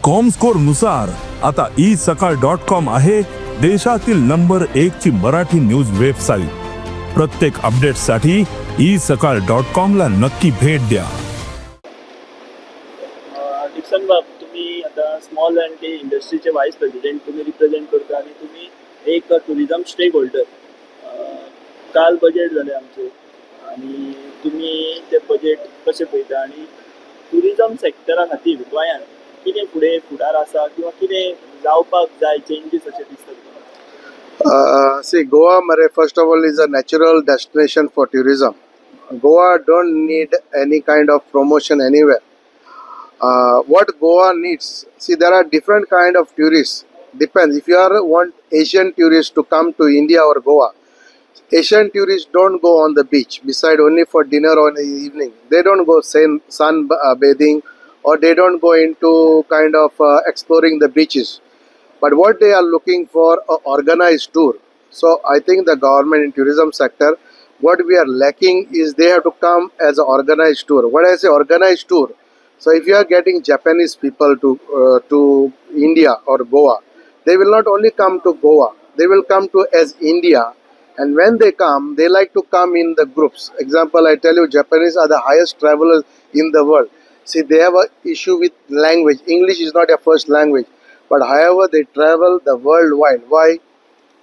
Comscore नुसार आता isakal.com आहे देशातील नंबर 1 ची मराठी न्यूज वेबसाईट. प्रत्येक अपडेटसाठी isakal.com ला नक्की भेट द्या. डिक्सन बाब, तुम्ही आता स्मॉल अँड इंडस्ट्रीचे व्हाईस प्रेसिडेंट तुम्ही रिप्रेझेंट करता आणि तुम्ही एक टुरिझम स्टेक होल्डर. काल बजेट झाले आमचे आणि तुम्ही ते बजेट कशें पळयता आणि टुरिझम सेक्टरा खातीर गोंयांत कितें फुडें फुडार आसा किंवा कितें जावपाक जाय चेंजीस अशें दिसता तुमकां? See, Goa, first of all, is a natural destination for tourism. Goa don't need any kind of promotion anywhere. What Goa needs, see, there are different kind of tourists. Depends. If you want Asian tourists to come to India or Goa, Asian tourists don't go on the beach, beside only for dinner or in the evening. They don't go sun bathing, or they don't go into kind of exploring the beaches. But what they are looking for, a organized tour. So I think the government in tourism sector, what we are lacking is they have to come as an organized tour. What I say organized tour, so if you are getting Japanese people to India or Goa, they will not only come to Goa, they will come to as India. And when they come, they like to come in the groups. Example, I tell you, Japanese are the highest travelers in the world. See, they have an issue with language. English is not their first language. But however, they travel the worldwide. Why?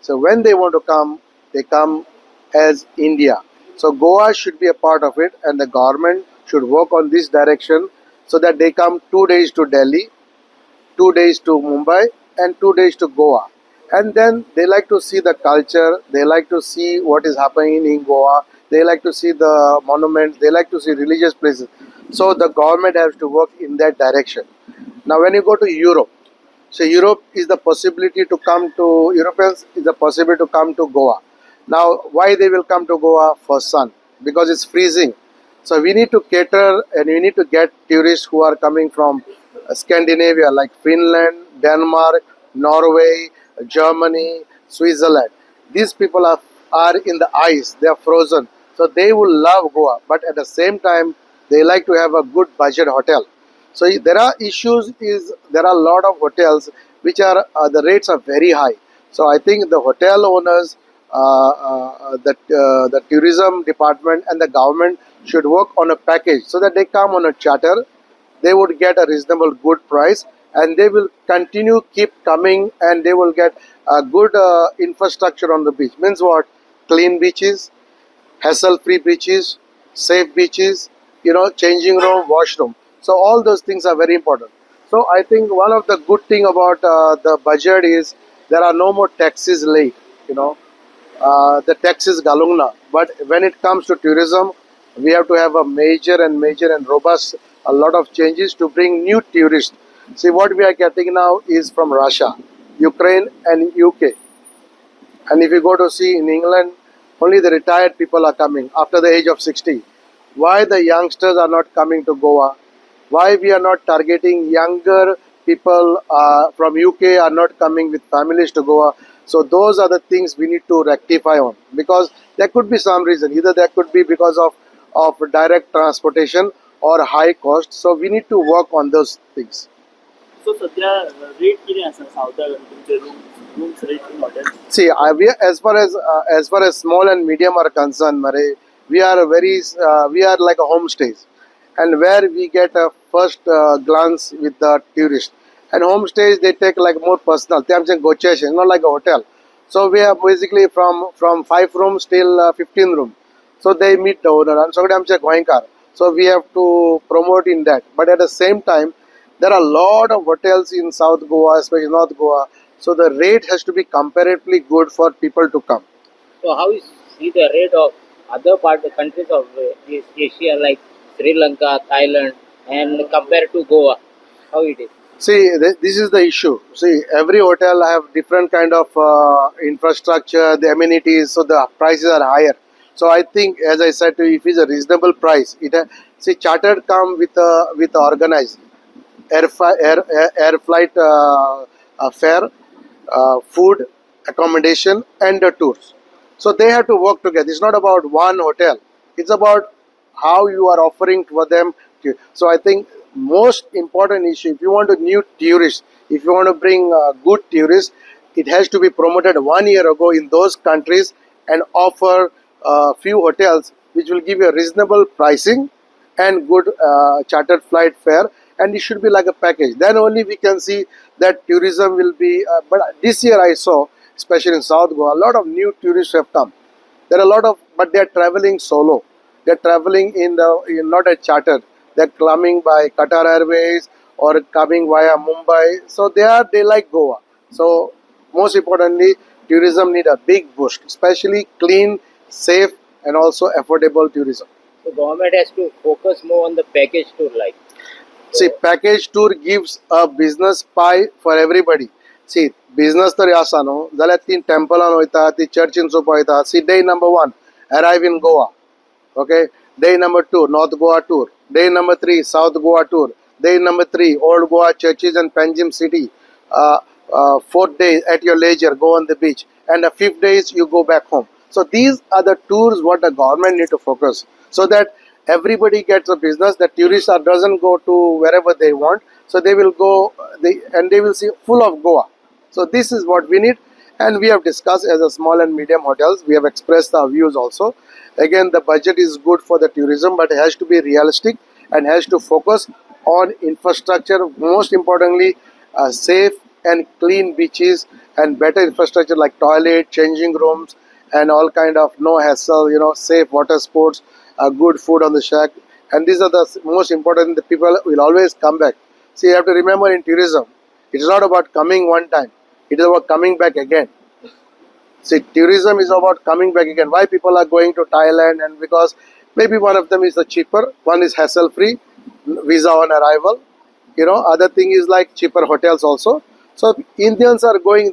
So when they want to come, they come as India. So Goa should be a part of it, and the government should work on this direction so that they come 2 days to Delhi, 2 days to Mumbai, and 2 days to Goa. And then they like to see the culture, they like to see what is happening in Goa, they like to see the monuments, they like to see religious places. So the government has to work in that direction. Now when you go to Europe, so Europe is the possibility to come to, Europeans is the possibility to come to Goa. Now why they will come to Goa? For sun, because it's freezing. So we need to cater and we need to get tourists who are coming from Scandinavia, like Finland, Denmark, Norway, Germany, Switzerland. These people are in the ice, they are frozen. So they will love Goa, but at the same time, they like to have a good budget hotel. So there are issues, there are a lot of hotels which are, the rates are very high. So I think the hotel owners, the tourism department and the government should work on a package so that they come on a charter, they would get a reasonable good price, and they will continue keep coming, and they will get a good infrastructure on the beach. Means what? Clean beaches, hassle-free beaches, safe beaches, changing room, washroom. So all those things are very important. So I think one of the good thing about the budget is there are no more taxes late. The tax is galungna. But when it comes to tourism, we have to have a major and robust a lot of changes to bring new tourists. See, what we are getting now is from Russia, Ukraine and UK. And if you go to see in England, only the retired people are coming after the age of 60. Why the youngsters are not coming to Goa? Why we are not targeting younger people from UK are not coming with families to Goa? So those are the things we need to rectify on, because there could be some reason. Either there could be because of direct transportation or high cost. So we need to work on those things. So सध्या rate किती आसा सावथा तुमचे rooms rate in hotel? See, we are, as far as small and medium are concerned, we are we are like a homestays, and where we get a first glance with the tourist. And homestays, they take like more personal. They are negotiation, not like a hotel. So we are basically from 5 rooms till 15 rooms. So they meet the owner, and so So we have to promote in that. But at the same time, there are a lot of hotels in South Goa, especially North Goa. So the rate has to be comparatively good for people to come. So how is the rate of other countries of Asia like Sri Lanka, Thailand, and compared to Goa? How it is? See, this is the issue. See, every hotel have different kind of infrastructure, the amenities, so the prices are higher. So I think, as I said to you, if it's a reasonable price, see, chartered come with organized air flight fare, food, accommodation, and the tours. So they have to work together. It's not about one hotel. It's about how you are offering for them. So I think most important issue, if you want to new tourists, if you want to bring good tourists, it has to be promoted 1 year ago in those countries and offer few hotels which will give you a reasonable pricing and good chartered flight fare, and it should be like a package. Then only we can see that tourism will be. But this year I saw, especially in South Goa, a lot of new tourists have come. There are a lot of, but they are traveling solo. They are traveling not a charter. They are coming by Qatar Airways or coming via Mumbai. So they like Goa. So most importantly, tourism need a big boost, especially clean, safe, and also affordable tourism. So government has to focus more on the package tour, like. See, package tour gives a business pie for everybody. See, business तर असा न्हू जाल्यार ती टेम्पलान वयता, ती चर्चीन चोवपा वयता. See, day number 1, arrive in Goa. Okay. Day number 2, North Goa tour. Day number 3, South Goa tour. Day number 3, Old Goa churches and Panjim city. 4th day at your leisure, go on the beach. And the 5th days you go back home. So these are the tours what the government need to focus, so that everybody gets a business. The tourists doesn't go to wherever they want, so they will go and they will see full of Goa. So this is what we need, and we have discussed as a small and medium hotels. We have expressed our views also. Again, the budget is good for the tourism, but it has to be realistic and has to focus on infrastructure. Most importantly, safe and clean beaches and better infrastructure like toilet, changing rooms, and all kind of no hassle, safe water sports, good food on the shack. And these are the most important. The people will always come back. See, you have to remember in tourism, it is not about coming one time. It is about coming back again. See, tourism is about coming back again. Why people are going to Thailand? And because maybe one of them is the cheaper, one is hassle-free, visa on arrival. Other thing is like cheaper hotels also. So Indians are going